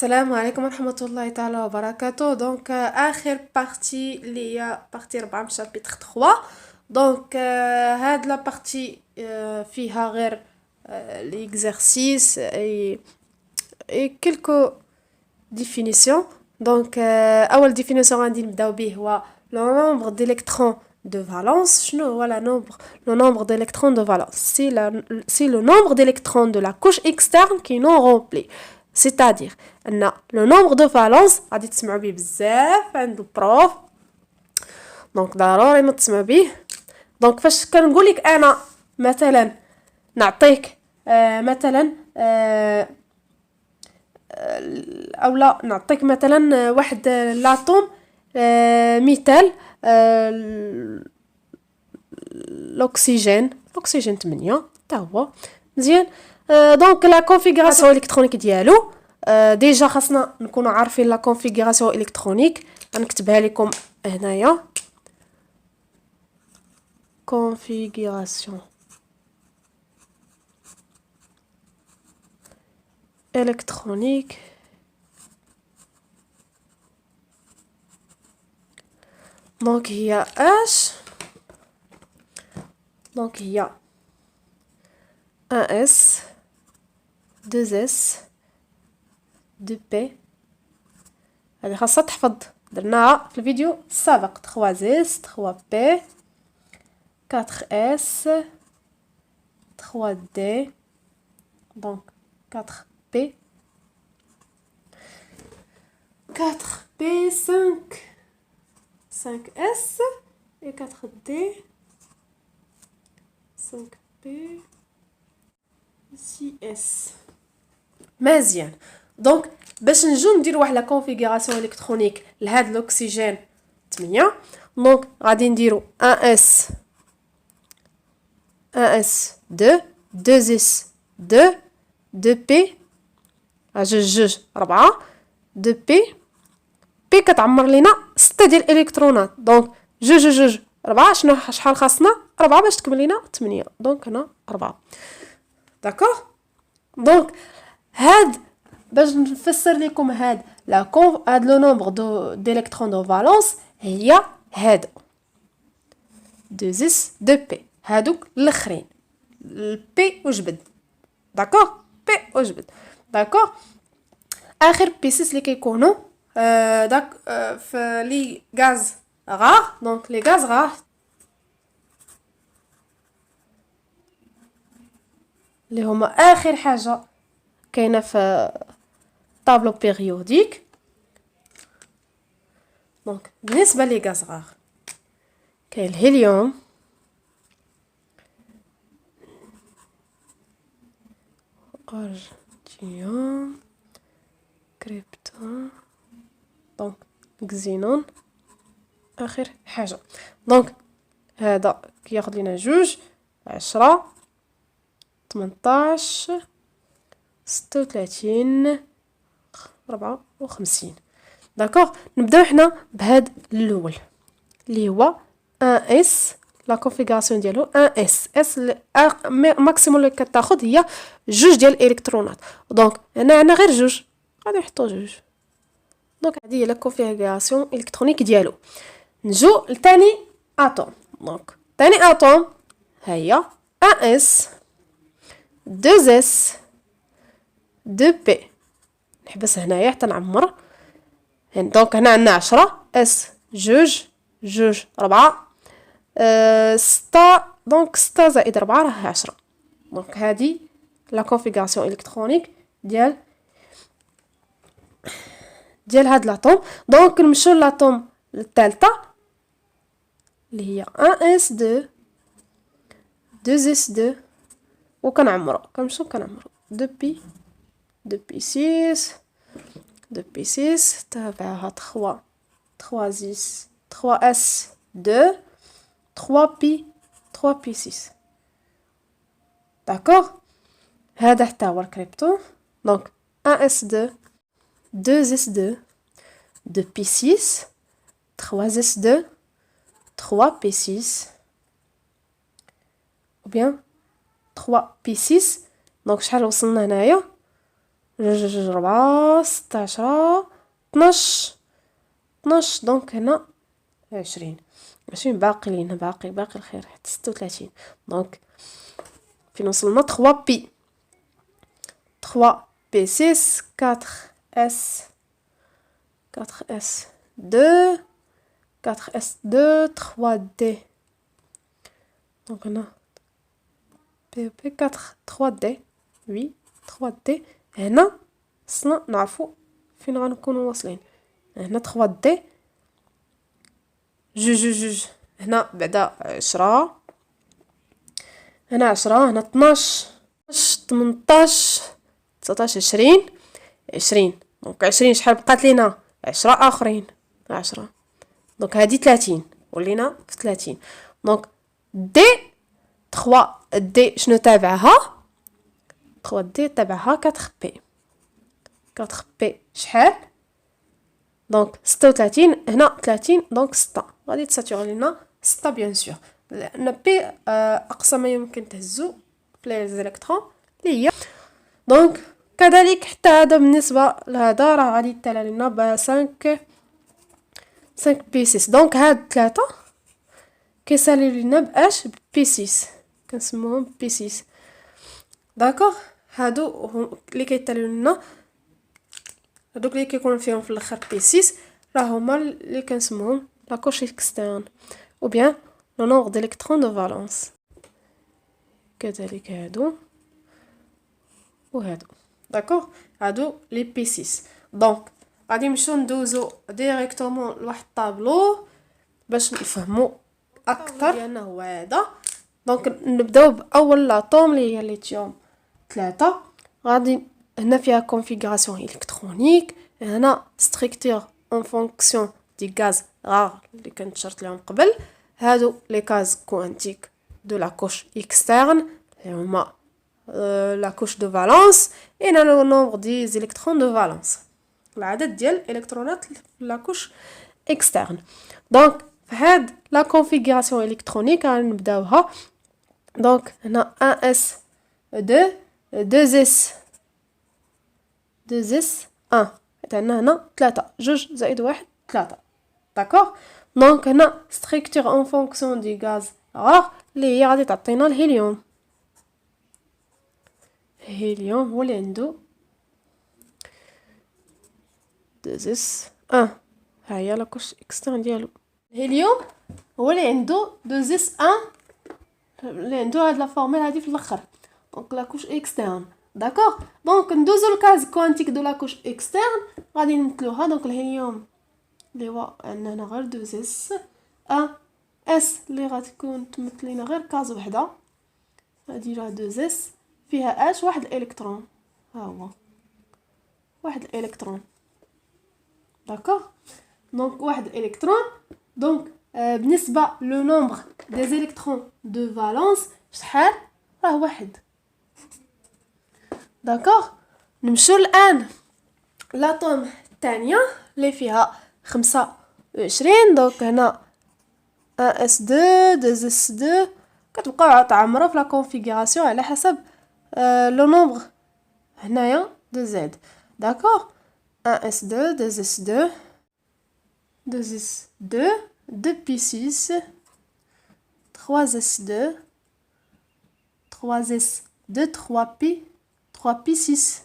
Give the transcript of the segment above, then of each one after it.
السلام عليكم ورحمة الله تعالى وبركاته. دونك آخر بارتي اللي هي بارتي 4 من شابيتر 3. دونك هاد لا بارتي فيها غير ليكزارسيس اي كيلكو ديفينيسيون. دونك اول ديفينيسيون غادي نبداو به هو لو نومبر ديليكترون de valence. شنو هو le nombre d'électrons de valence? C'est le nombre d'électrons de la couche externe qui non remplie. C'est-à-dire ان le nombre de valence غادي تسمعوا به بزاف عند البروف، دونك ضروري ما تسمعوا به. دونك فاش كنقول لك انا مثلا نعطيك مثلا اولا نعطيك مثلا واحد لاطوم مثال الاكسجين 8 حتى هو مزيان. دونك لا كونفيغوراسيون الكترونيك ديالو ديجا خاصنا نكونوا عارفين لا كونفيغوراسيون الكترونيك. غنكتبها لكم هنايا كونفيغوراسيون الكترونيك دونك هي اش دونك هي 1s 2s 2p. هذه خاصها تحفظ، درناها في الفيديو السابق. 3s 3p 4s 3d donc 4p 4p 5s et 4d 5p 6s. مزيان. دونك باش نجو نديرو واحد لا كونفيغوراسيون الكترونيك لهاد الاكسجين 8، دونك غادي نديرو 1s 2 2s 2 2p جوج 4 2p بي كتعمر لينا 6 ديال الالكترونات. دونك جوج 4 شحال خاصنا 4 باش تكمل لينا 8. دونك هنا 4. داكوغ. دونك هاد باش نفسر لكم هاد هاد لو نومبر ديليكترون دو فالونس هي هادو 2s 2p هادوك الاخرين البي وجبد. داكوغ بي وجبد. داكوغ. اخر بيسيس اللي كيكونوا داك في لي غاز غار. دونك لي غاز غار اللي هما اخر حاجه كاينه في طابلو بيريوديك. دونك بالنسبه لي غاز غار كاين الهيليوم ارجنيوم كريبتون دونك كزينون اخر حاجه. دونك هذا كياخذ لنا 2 10 18 36 54. داكوغ. نبداو حنا بهاد الاول اللي هو 1s. لا كونفيغوراسيون ديالو 1s ماكسيموم اللي كتاخذ هي 2 ديال الالكترونات. دونك هنا عندنا غير 2 غادي نحطو 2. دونك هذه هي لا كونفيغوراسيون الكترونيك ديالو. نجو لثاني اتوم. دونك ثاني اتوم هي 1s 2s 2p. نحبس هنايا حتى نعمر. دونك هنا عندنا 10 اس 2 4 6. دونك 6 زائد 4 راه 10. دونك هذه لا كونفيغوراسيون الكترونيك ديال هاد لاطوم. دونك نمشيو لاطوم الثالثه اللي هي 1s 2 2s 2 وكنعمرو كنمشيو كنعمرو 2p 2p6 2p6 تابعها 3 3s 3s 2 3p 3p6. داكوغ. هذا حتى هو الكريبتون. دونك 1s 2 2s 2 2p6 3s 2 3p6 ou bien 3p6. دونك شحال وصلنا هنايا جوج 4 6 10 12 12 دونك هنا 20 باقي لينا باقي الخير حتى 36 دونك فين وصلنا 3 بي 3 بي 6 4 اس 4 اس 2 4 اس 2 3 دي دونك هنا بي 4 3 دي وي 3 دي هنا خصنا نعرفوا فين غنكونوا واصلين هنا 3 دي جوج هنا بعدا 10 هنا 10 هنا 12 18 19 20 دونك 20 شحال بقات لينا 10 اخرين 10 دونك هادي 30 ولينا في 30 دونك دي 3 دي شنو تابعها 3 دي تابعها 4 بي 4 بي شحال دونك 36 هنا 30 دونك 6 غادي تساتيغ لينا 6 بيان سور لان بي اقصى ما يمكن تهزو في لي زيليكترون اللي هي دونك كذلك حتى هذا بالنسبه لهذا راه غادي يطلع لنا ب 5 بي 6 دونك هاد 3 كيساليو لينا باش بي 6 كنسموهم بي 6 داكوغ هادو اللي كيطلعوا لنا هادوك اللي كيكونوا فيهم في الاخر بي 6 راه هما اللي كنسموهم لا كوش اكسترن او بيان لو نومبر ديليكترون دو فالونس كذلك هادو وهادو داكوغ هادو لي بي 6 دونك غادي نمشيو ندوزو ديريكتومون لواحد الطابلو باش نفهمو اكثر لانه هو هذا دونك نبداو باول لاطوم اللي هي ليثيوم 3 غادي هنا فيها كونفيغوراسيون الكترونيك هنا ستركتور اون فونكسيون دي غاز رار اللي كنت شرط لهم قبل هادو لي كاز كوانتيك دو لا كوش اكسترن اللي هما لا كوش دو فالونس اي لو نومبر دي زيليكترون دو فالونس العدد ديال الالكترونات لا كوش اكسترن دونك فهاد لا كونفيغوراسيون الكترونيك غنبداوها دونك هنا 1 اس 2 2 اس 2 اس 1 عندنا هنا 3 جوج زائد 1 3 داكوغ دونك هنا ستركتور اون فونكسيون دي غاز رار اللي هي غادي تعطينا الهيليوم هو اللي عنده 2 اس 1 ها هي لا كوش اكسترن ديالو الهيليوم هو اللي عنده 2 اس 1 اللي عنده هاد لا فورمول هادي في الاخر دونك لا كوش اكسترن داكوغ دونك ندوزو الكاز كوانتيك دو لا كوش اكسترن غادي نمثلوها دونك الهيليوم اللي هو عندنا هنا غير 2 اس 1 اس اللي غتكون تمثل لينا غير كاز وحده هادي راه 2 اس فيها اش واحد الالكترون ها هو واحد الالكترون داكوغ دونك واحد الالكترون دونك بالنسبه لو نومبر دي زيليكترون دو فالونس شحال راه واحد داكوغ نمشيو الان لاطوم الثانيه اللي فيها 25 دونك هنا 1 اس 2 2 اس 2 كتبقاو تعمروا في لا كونفيغوراسيون على حسب لو نومبر هنايا دو زد داكوغ 1 اس 2 2 اس 2 2 اس 2 2 بي 6 3 اس 2 3 اس 2 3 بي 3 بي 6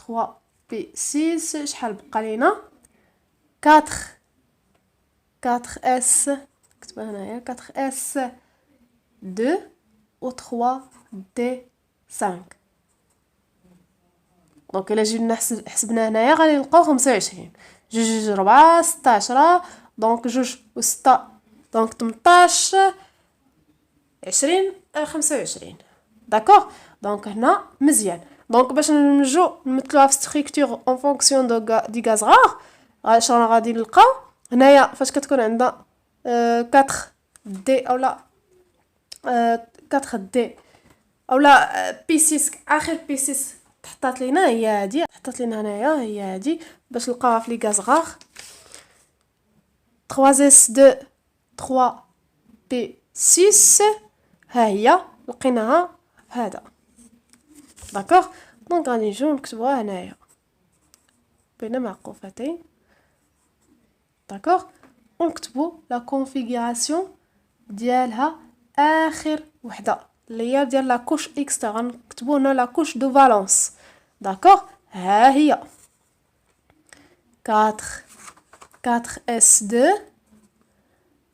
3 بي 6 شحال بقى لينا 4 4 اس كتبها هنايا 4 اس 2 و 3 دي 5 دونك الا جينا حسبنا هنايا غادي نلقاو 25 جوج 4 16 دونك جوج و 6 دونك 18 20 25 داكوغ دونك هنا مزيان دونك باش نجو نمثلوها في ستركتور اون فونكسيون دي غاز رار اش غادي نلقاو هنايا فاش كتكون عندنا 4 دي اولا 4 دي اولا بي 6 اخر بي 6 تحطات لينا هي هادي حطات لينا هنايا هي هادي باش نلقاوها في لي غاز غار 3 اس 2 3 بي 6 ها هي لقيناها هذا داكوغ دونك غادي نجيو نكتبوها هنايا بين معقوفتين. داكوغ، ونكتبو لا كونفيغوراسيون ديالها اخر وحده اللي هي ديال لا كوش اكسترن. نكتبو هنا لا كوش دو فالونس. داكوغ، ها هي 4 4s2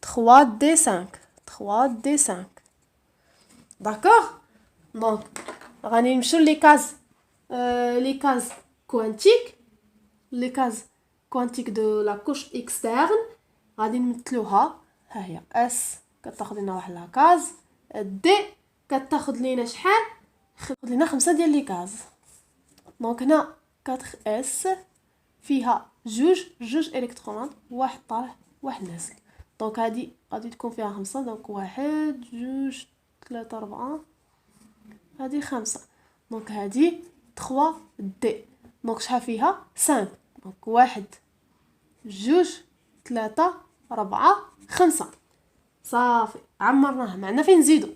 3d5 3d5. داكوغ، دونك غادي نمشيو لي كاز لي كاز كوانتيك. لي كاز كوانتيك دو لا كوش اكسترن غادي نمثلوها. ها هي اس كتاخذ لنا واحد لا كاز، دي كتاخذ لينا شحال؟ خذ لنا 5 ديال لي كاز. دونك هنا 4 اس فيها جوج الكترونات، واحد طالع واحد نازل. دونك هادي غادي تكون فيها 5. دونك 1 2 3 4 هادي 5. دونك هادي 3 دي. دونك شحال فيها 5. دونك 1 2 3 4 5. صافي عمرناها، معنا فين نزيدو.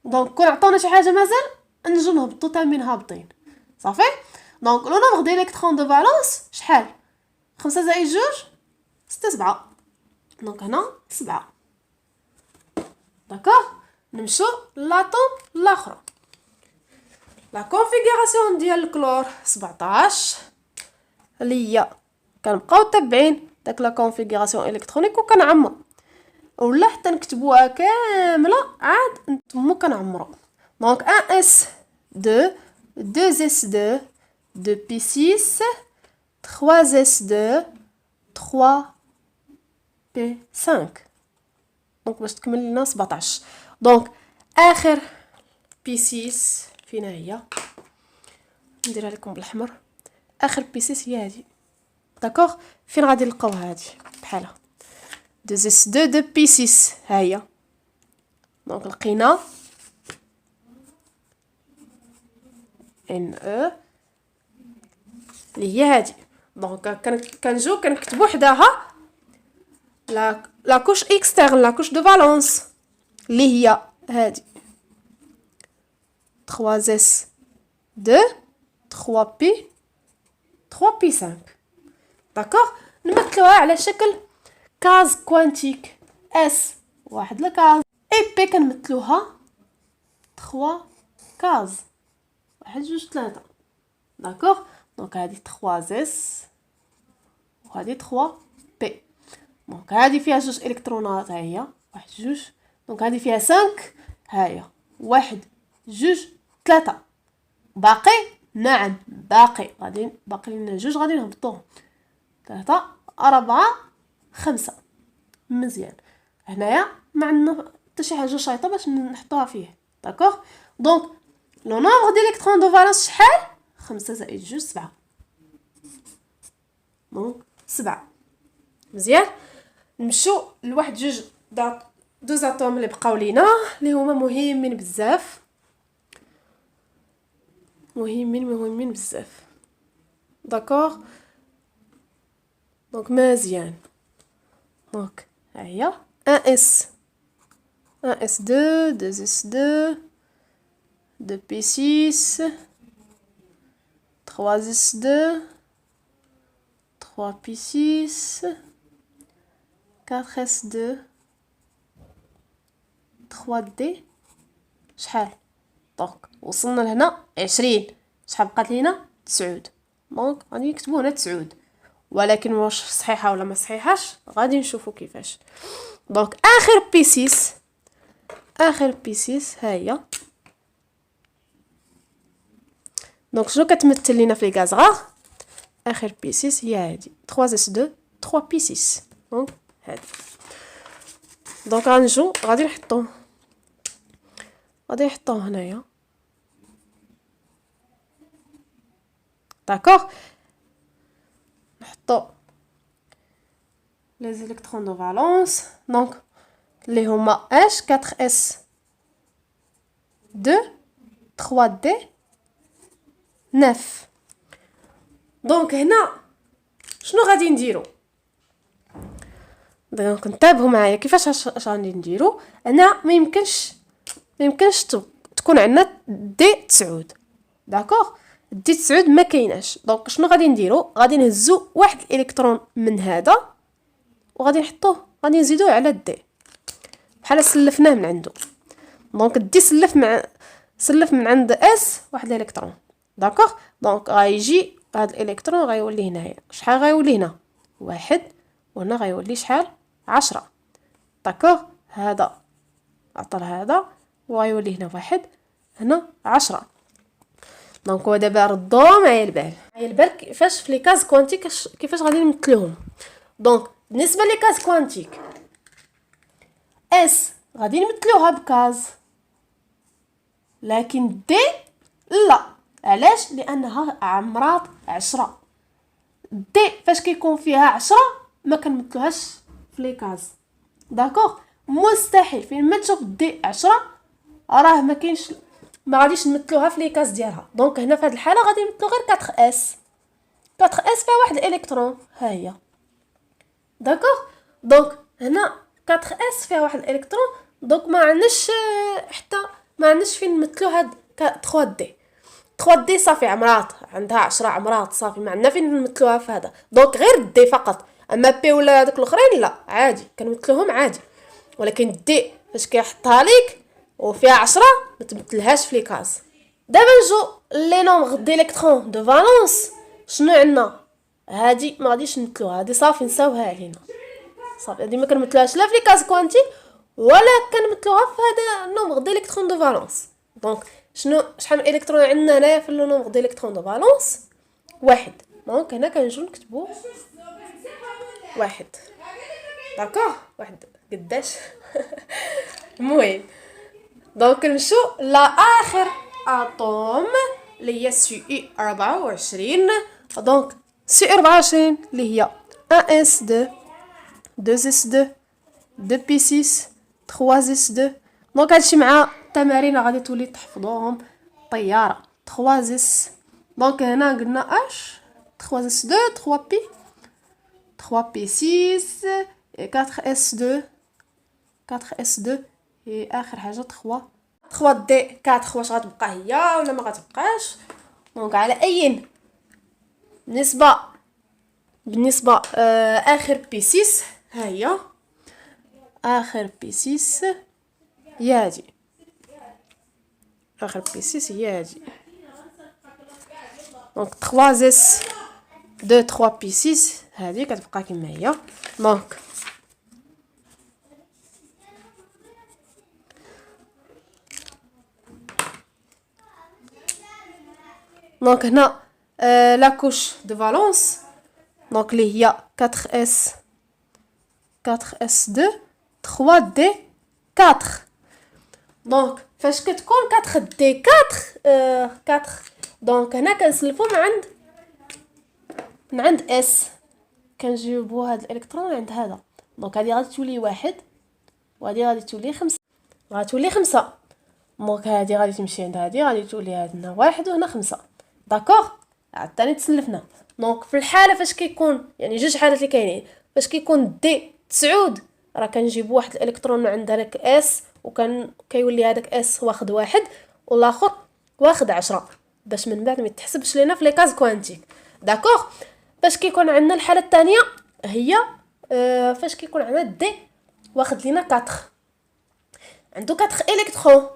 دونك كون عطاونا شي حاجه مازال نجيو نهبطو تامين هابطين. صافي. دونك لو نومبر ديال الكترون دو فالونس شحال؟ 5 زائد 2 6 7. دونك هنا 7. داكوغ، نمشيو لاطوم الاخرى. لا كونفيغوراسيون ديال الكلور 17 اللي هي كنبقاو تابعين داك لا كونفيغوراسيون الكترونيك وكنعمر، ولا حتى نكتبوها كامله عاد نتمو كنعمرو. دونك 1s2 2s2 2p6 3s2 3p5. دونك باش تكمل لنا 17. دونك اخر p6 فينا هي؟ نديرها لكم بالاحمر. اخر p6 هي هذه. داكوغ، فين غادي نلقاوها هذه؟ بحالها 2s2 2p6 ها هي. دونك لقينا ان او اللي هي هذه. دونك كنجيو كنكتبو حداها لا كوش اكسترن لا كوش دو فالونس اللي هي هذه 3s 2 3p 3p5. داكوغ، نمثلوها على شكل كاز كوانتيك. اس واحد الكاز، اي بي كنمثلوها 3 كاز، 1 2 3. داكوغ، دونك هذه 3s وهذه 3p. دونك هذه فيها 2 الكترونات، ها هي 1 2. دونك هذه فيها 5، ها هي 1 2 3. باقي؟ نعم باقي. غادي باقي لنا 2 غادي نهبطوهم. 3 4 5. مزيان. هنايا ما عندنا حتى شي حاجه شايطه باش نحطوها فيه. داكوغ، دونك لو نومبر ديال الكترون دو فالونس شحال؟ 5 زائد 2 7. دونك 7. مزيان. نمشيو لواحد دوز اتوم اللي بقاو لينا اللي هما مهمين بزاف. مهمين بزاف. داكوغ، دونك مزيان. دونك ها هي 1s 1s2 2s2 2p6 3s2 3p6 4s2 3d. شحال؟ دونك وصلنا لهنا 20. شحال بقات لينا؟ 9. دونك غادي نكتبو هنا 9، ولكن واش صحيحه ولا ما صحيحاش غادي نشوفو كيفاش. دونك اخر بي6 ها هي. دونك شنو كتمثل لينا في الكازغار؟ اخر بي6 هي هذه 3s2 3p6. دونك هذه. دونك غنجو غادي نحطوه هنايا. داكوغ، نحطو لي زيليكترون دو فالونس. دونك اللي هما اش 4s 2 3d 9. دونك هنا شنو غادي نديرو؟ دونك انتبهوا معايا كيفاش غادي نديرو. هنا ما يمكنش تكون عندنا دي 9. داكوغ، دي 9 ما كايناش. دونك شنو غادي نديرو؟ غادي نهزو واحد الالكترون من هذا وغادي نحطوه، غادي نزيدوه على دي بحال سلفناه من عنده. دونك دي سلف من عند اس واحد الالكترون. داكوغ. دونك غايجي هاد الالكترون غيولي هنايا. شحال غيولي هنا؟ 1. وهنا غيولي شحال؟ 10. داكوغ. هذا عطل هذا وغيولي هنا 1 هنا 10. دونك هو دابا ردو معايا البال كيفاش في لي كاز كوانتيك كيفاش غادي نمثلوهم. دونك بالنسبه لي كاز كوانتيك اس غادي نمثلوها بكاز، لكن دي لا. علاش؟ لانها عمرات 10. دي فاش كيكون فيها 10 ما كنمثلوهاش في لي كاز. داكوغ. مستحيل فين ما تشوف دي 10 راه ما كاينش، ما غاديش نمثلوها في لي كاز ديالها. دونك هنا في هذه الحاله غادي نمثلو غير 4 اس. 4 اس فيها واحد الالكترون ها هي. داكوغ. دونك هنا 4 اس فيها واحد الالكترون. دونك ما عندناش حتى ما عندناش فين نمثلو هاد 3 دي. 3 دي صافي عمرات عندها 10 عمرات صافي، ما عندنا فين نمثلوها في هذا. دونك غير دي فقط. اما بي ولا هذوك الاخرين لا عادي كنمثلوهم عادي، ولكن دي فاش كيحطها ليك وفيها 10 ما تمثلهاش في لي كاز. دابا نجو لي نومبر ديليكترون دو فالونس. شنو عندنا؟ هادي ما غاديش نمثلوها، هادي صافي نساوها هنا صافي. هادي ما كنمثلوهاش لا في لي كاز كوانتيك ولا كنمثلوها في هذا النومبر ديليكترون دو فالونس. دونك شحال من الكترون عندنا هنايا في لو نومبر ديليكترون دو فالونس؟ 1. دونك هنا كنجيو نكتبو 1. داكوغ. 1 قداش؟ المهم دونك نمشيو لاخر اتوم اللي هي سي اي 24. دونك سي 24 اللي هي 1 اس 2 2 اس 2 2 بي 6 3 اس 2. دونك هادشي مع التمارين غادي تولي تحفظوهم طياره. 3 اس. دونك هنا قلنا اش 3 اس 2 3 بي 3 بي 6 4 اس 2 4 اس 2 اي اخر حاجه 3 دي 4. واش غتبقى هي ولا ما غتبقاش؟ دونك على اي بالنسبه اخر بي 6 ها هي. اخر بي 6 هي هادي. اخر بي 6 هي هادي. دونك 3 اس 2 3 بي 6 هادي كتبقى كما هي. دونك هنا لا كوش دو فالونس دونك اللي هي 4 اس 2 3 دي 4. دونك فاش كتكون 4 دي 4 دونك هنا كنسلفو من عند اس كنجيبو هاد الالكترون عند هذا. دونك هادي غادي تولي 1 وهادي غادي تولي 5 غتولي 5. دونك هادي غادي تمشي عند هادي غادي تولي هنا 1 وهنا 5. داكوغ. عاوتاني تسلفنا. دونك في الحاله فاش كيكون يعني جوج حالات اللي كاينين فاش كيكون دي 9 راه كنجيبو واحد الالكترون من عند هذاك اس كيولي هذاك اس واخد 1 والاخر واخد 10 باش من بعد ما يتحسبش لينا في لي كاز كوانتيك. داكوغ. فاش كيكون عندنا الحاله الثانيه هي فاش كيكون عندنا دي واخد لينا 4 عنده 4 الكترون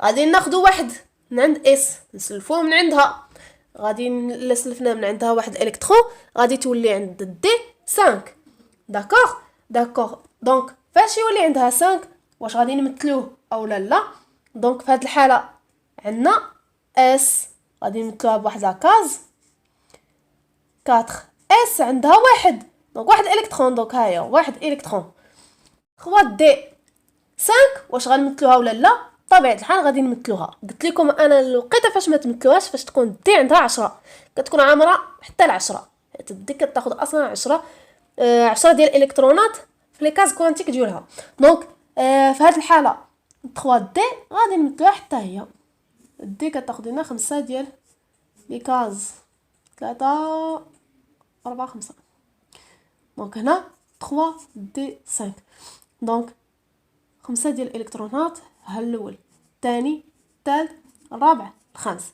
غادي ناخذوا واحد من عند اس نسلفوه من عندها. غادي نسلفنا من عندها واحد الكترون غادي تولي عند دي 5. داكوغ. دونك فاش يولي عندها 5 واش غادي نمثلوه او لا؟ دونك في هذه الحاله عندنا اس غادي نمثلوها بواحد لاكاز 4 اس عندها 1 دونك واحد الكترون. دونك ها هي واحد الكترون 3 دي 5 واش غنمثلوها ولا لا؟ طبيعه الحال غادي نمثلوها. قلت لكم انا الوقيته فاش ما تمثلوهاش فاش تكون دي عندها 10 كتكون عامره حتى ل10 حيت دي كتاخذ اصلا 10 ديال الالكترونات في لي كاز كوانتيك ديالها. دونك في هذه الحاله 3 دي غادي نمثلوها حتى هي. دي كتاخذ لنا 5 ديال لي كاز 3 4 5. دونك هنا 3 دي 5. دونك 5 ديال الالكترونات ها الاول الثاني الثالث الرابع الخامس.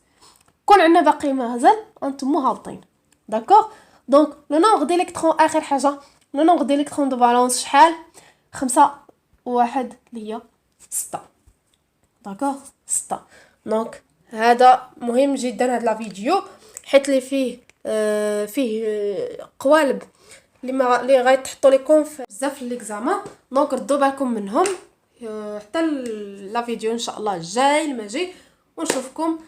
كون عندنا باقي مازال انتم هابطين. داكوغ. دونك لو نومبر ديليكترون اخر حاجه، لو نومبر ديليكترون دو فالونس شحال؟ 5 وواحد اللي هي 6. داكوغ 6. دونك هذا مهم جدا هذا الفيديو، حيت لي فيه قوالب اللي غيتحطوا لكم في بزاف في ليكزامان. دونك ردوا بالكم منهم. حتى لا فيديو ان شاء الله الجاي الماجي، ونشوفكم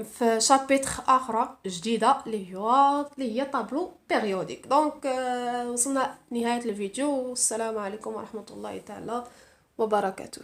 في شابيتر اخرى جديده اللي هي طابلو بيريوديك. دونك وصلنا نهايه الفيديو، والسلام عليكم ورحمه الله تعالى وبركاته.